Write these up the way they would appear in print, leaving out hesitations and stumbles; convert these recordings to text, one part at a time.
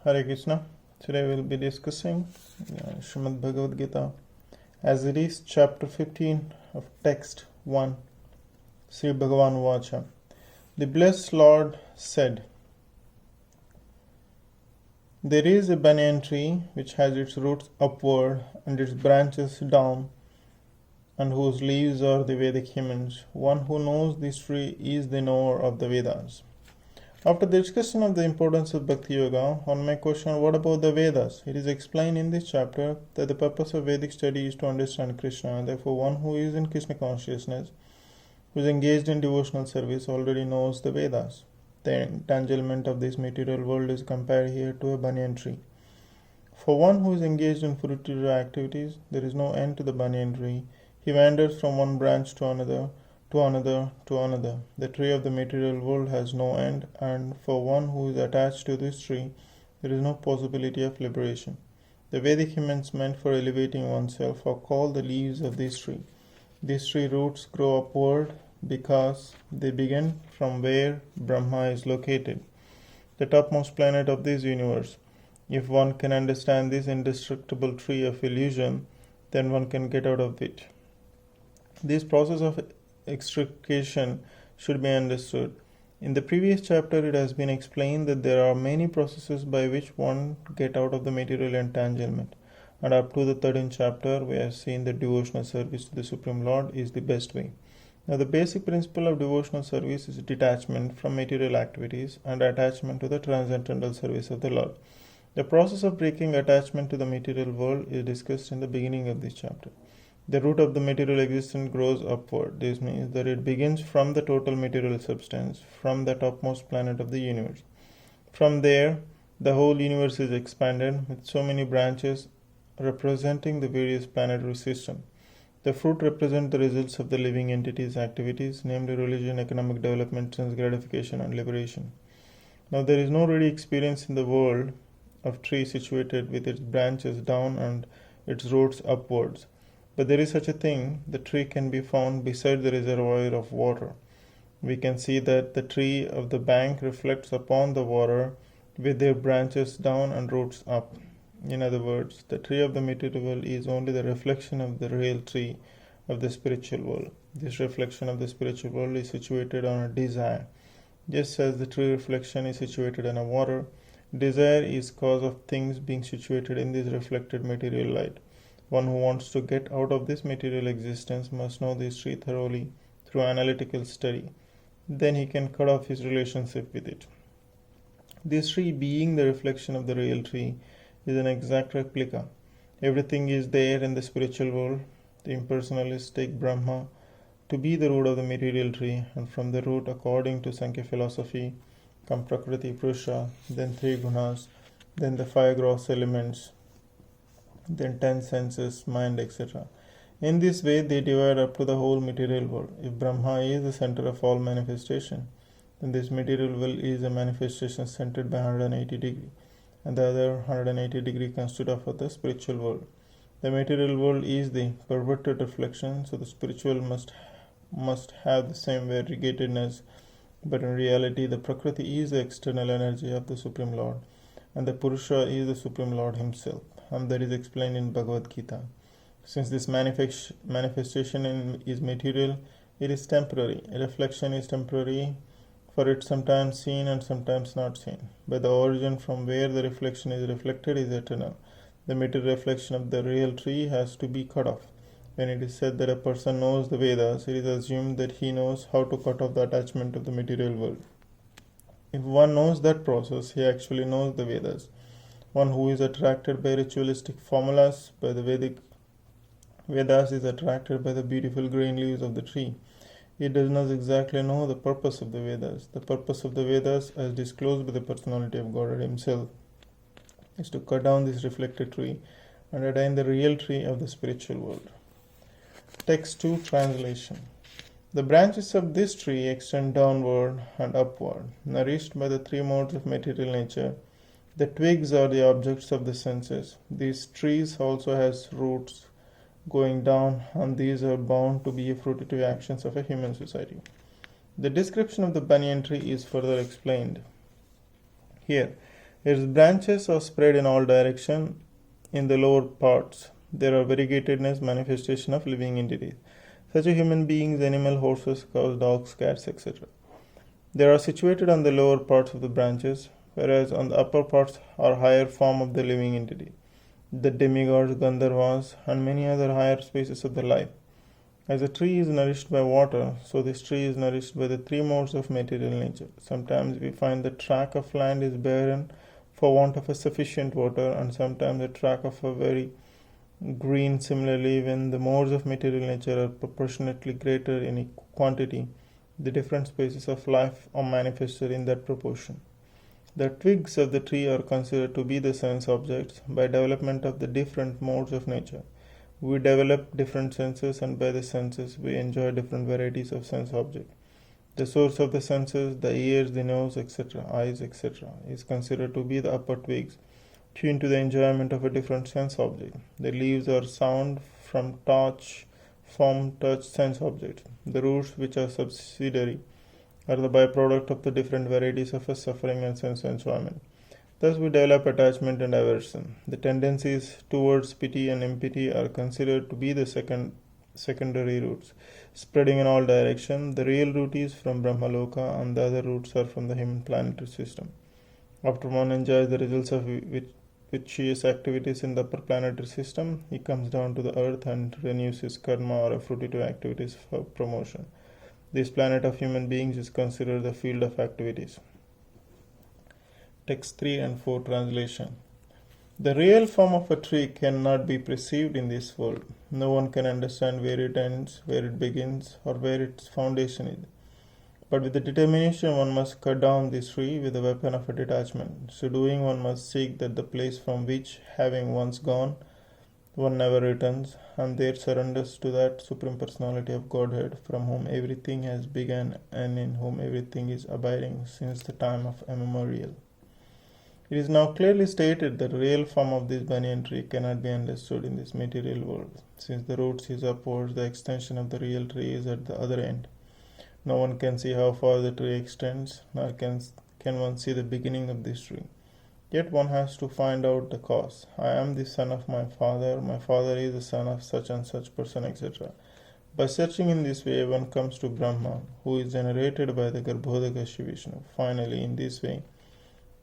Hare Krishna. Today we will be discussing Srimad Bhagavad-Gita As It Is, Chapter 15 of Text 1. Sri Bhagavan Vacha. The Blessed Lord said, There is a banyan tree which has its roots upward and its branches down, and whose leaves are the Vedic hymns. One who knows this tree is the knower of the Vedas. After the discussion of the importance of Bhakti Yoga, one may question, what about the Vedas? It is explained in this chapter that the purpose of Vedic study is to understand Krishna. Therefore, one who is in Krishna Consciousness, who is engaged in devotional service, already knows the Vedas. The entanglement of this material world is compared here to a banyan tree. For one who is engaged in fruitive activities, there is no end to the banyan tree. He wanders from one branch to another, to another, to another. The tree of the material world has no end, and for one who is attached to this tree, there is no possibility of liberation. The Vedic hymns meant for elevating oneself are called the leaves of this tree. These tree roots grow upward because they begin from where Brahma is located, the topmost planet of this universe. If one can understand this indestructible tree of illusion, then one can get out of it. This process of extrication should be understood. In the previous chapter, it has been explained that there are many processes by which one get out of the material entanglement, and up to the 13th chapter, we have seen that devotional service to the Supreme Lord is the best way. Now, the basic principle of devotional service is detachment from material activities and attachment to the transcendental service of the Lord. The process of breaking attachment to the material world is discussed in the beginning of this chapter. The root of the material existence grows upward. This means that it begins from the total material substance, from the topmost planet of the universe. From there, the whole universe is expanded with so many branches representing the various planetary systems. The fruit represents the results of the living entities' activities, namely religion, economic development, sense gratification, and liberation. Now, there is no ready experience in the world of tree situated with its branches down and its roots upwards. But there is such a thing. The tree can be found beside the reservoir of water. We can see that the tree of the bank reflects upon the water with their branches down and roots up. In other words, the tree of the material world is only the reflection of the real tree of the spiritual world. This reflection of the spiritual world is situated on a desire. Just as the tree reflection is situated on a water, desire is cause of things being situated in this reflected material light. One who wants to get out of this material existence must know this tree thoroughly through analytical study. Then he can cut off his relationship with it. This tree, being the reflection of the real tree, is an exact replica. Everything is there in the spiritual world. The impersonalists take Brahma to be the root of the material tree, and from the root, according to Sankhya philosophy, come Prakriti, Purusha, then 3 gunas, then the 5 gross elements, then 10 senses, mind, etc. In this way, they divide up to the whole material world. If Brahma is the center of all manifestation, then this material world is a manifestation centered by 180 degrees, and the other 180 degrees constitute of the spiritual world. The material world is the perverted reflection, so the spiritual must have the same variegatedness, but in reality, the Prakriti is the external energy of the Supreme Lord, and the Purusha is the Supreme Lord himself. And that is explained in Bhagavad-Gita. Since this manifestation is material, it is temporary. A reflection is temporary, for it sometimes seen and sometimes not seen. But the origin from where the reflection is reflected is eternal. The material reflection of the real tree has to be cut off. When it is said that a person knows the Vedas, it is assumed that he knows how to cut off the attachment to the material world. If one knows that process, he actually knows the Vedas. One who is attracted by ritualistic formulas, by the Vedas is attracted by the beautiful green leaves of the tree. He does not exactly know the purpose of the Vedas. The purpose of the Vedas, as disclosed by the personality of Godhead himself, is to cut down this reflected tree and attain the real tree of the spiritual world. Text 2 translation. The branches of this tree extend downward and upward, nourished by the 3 modes of material nature. The twigs are the objects of the senses. These trees also has roots going down, and these are bound to be fruitive actions of a human society. The description of the banyan tree is further explained here. Its branches are spread in all directions. In the lower parts, there are variegatedness, manifestation of living entities, such as human beings, animal, horses, cows, dogs, cats, etc. They are situated on the lower parts of the branches, whereas on the upper parts are higher form of the living entity, the demigods, Gandharvas, and many other higher spaces of the life. As a tree is nourished by water, so this tree is nourished by the three modes of material nature. Sometimes we find the tract of land is barren for want of a sufficient water, and sometimes the tract of a very green. Similarly, when the modes of material nature are proportionately greater in quantity, the different species of life are manifested in that proportion. The twigs of the tree are considered to be the sense objects. By development of the different modes of nature, we develop different senses, and by the senses we enjoy different varieties of sense objects. The source of the senses, the ears, the nose, etc., eyes, etc., is considered to be the upper twigs, tuned to the enjoyment of a different sense object. The leaves are sound from touch, form, touch, sense objects. The roots, which are subsidiary, are the byproduct of the different varieties of a suffering and sense enjoyment. Thus we develop attachment and aversion. The tendencies towards pity and impity are considered to be the secondary roots, spreading in all directions. The real root is from Brahmaloka, and the other roots are from the human planetary system. After one enjoys the results of virtuous activities in the upper planetary system, he comes down to the earth and renews his karma or fruitive activities for promotion. This planet of human beings is considered the field of activities. Text 3 and 4 translation. The real form of a tree cannot be perceived in this world. No one can understand where it ends, where it begins, or where its foundation is. But with the determination, one must cut down this tree with the weapon of a detachment. So doing, one must seek that the place from which, having once gone, one never returns, and there surrenders to that Supreme Personality of Godhead, from whom everything has begun and in whom everything is abiding since the time of immemorial. It is now clearly stated that the real form of this banyan tree cannot be understood in this material world. Since the roots is upwards, the extension of the real tree is at the other end. No one can see how far the tree extends, nor can one see the beginning of this tree. Yet one has to find out the cause. I am the son of my father is the son of such and such person, etc. By searching in this way, one comes to Brahma, who is generated by the Garbhodaka Shri Vishnu. Finally, in this way,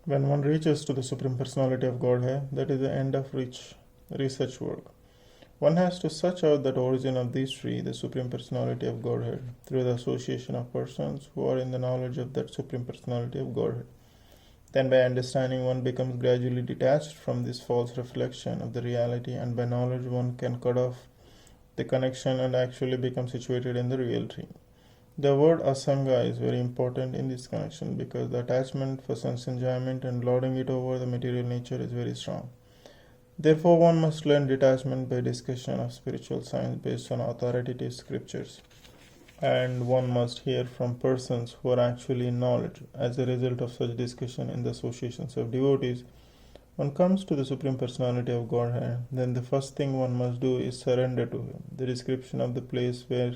when one reaches to the Supreme Personality of Godhead, that is the end of research work. One has to search out that origin of this tree, the Supreme Personality of Godhead, through the association of persons who are in the knowledge of that Supreme Personality of Godhead. Then by understanding, one becomes gradually detached from this false reflection of the reality, and by knowledge one can cut off the connection and actually become situated in the real tree. The word asanga is very important in this connection because the attachment for sense enjoyment and lording it over the material nature is very strong. Therefore, one must learn detachment by discussion of spiritual science based on authoritative scriptures, and one must hear from persons who are actually in knowledge. As a result of such discussion in the associations of devotees, one comes to the Supreme Personality of Godhead. Then the first thing one must do is surrender to Him. The description of the place where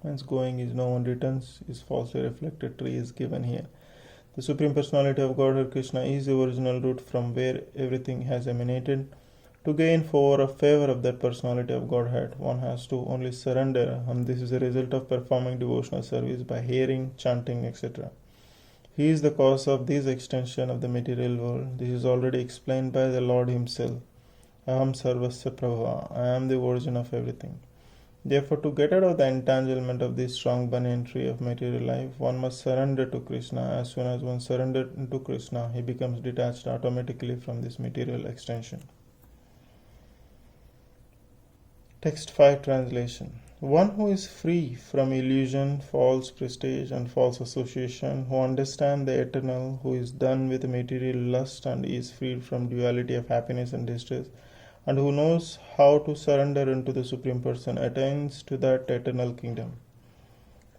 whence going is no one returns is falsely reflected tree is given here. The Supreme Personality of Godhead Krishna is the original root from where everything has emanated. To gain favor of that Personality of Godhead, one has to only surrender, and this is the result of performing devotional service by hearing, chanting, etc. He is the cause of this extension of the material world. This is already explained by the Lord Himself. Aham sarvasya prabha, I am the origin of everything. Therefore, to get out of the entanglement of this strong banyan tree of material life, one must surrender to Krishna. As soon as one surrenders to Krishna, he becomes detached automatically from this material extension. Text 5 translation. One who is free from illusion, false prestige, and false association, who understands the eternal, who is done with material lust and is freed from duality of happiness and distress, and who knows how to surrender unto the Supreme Person, attains to that eternal kingdom.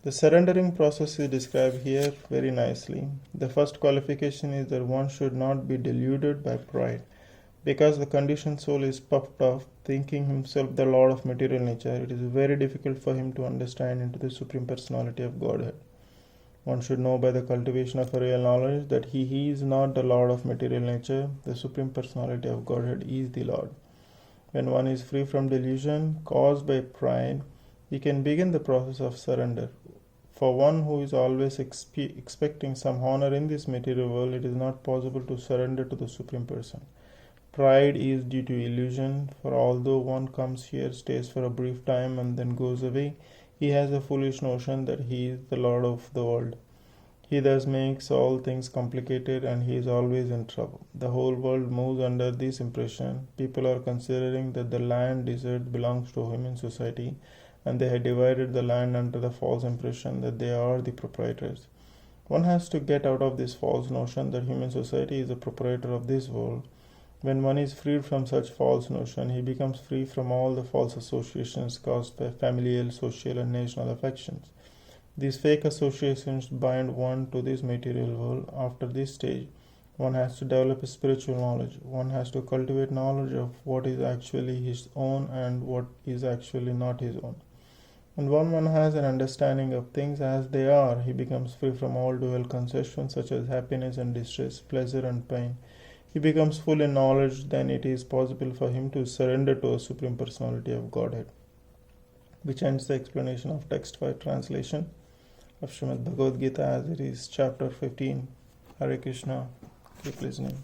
The surrendering process is described here very nicely. The first qualification is that one should not be deluded by pride. Because the conditioned soul is puffed off, thinking himself the Lord of material nature, it is very difficult for him to understand into the Supreme Personality of Godhead. One should know by the cultivation of a real knowledge that he is not the Lord of material nature. The Supreme Personality of Godhead is the Lord. When one is free from delusion caused by pride, he can begin the process of surrender. For one who is always expecting some honor in this material world, it is not possible to surrender to the Supreme Person. Pride is due to illusion, for although one comes here, stays for a brief time, and then goes away, he has a foolish notion that he is the Lord of the world. He thus makes all things complicated, and he is always in trouble. The whole world moves under this impression. People are considering that the land desert belongs to human society, and they have divided the land under the false impression that they are the proprietors. One has to get out of this false notion that human society is the proprietor of this world. When one is freed from such false notion, he becomes free from all the false associations caused by familial, social, and national affections. These fake associations bind one to this material world. After this stage, one has to develop a spiritual knowledge. One has to cultivate knowledge of what is actually his own and what is actually not his own. And when one has an understanding of things as they are, he becomes free from all dual conceptions such as happiness and distress, pleasure and pain. He becomes full in knowledge, then it is possible for him to surrender to a Supreme Personality of Godhead. Which ends the explanation of text by translation of Srimad Bhagavad-Gita as it is, chapter 15. Hare Krishna. Keep listening.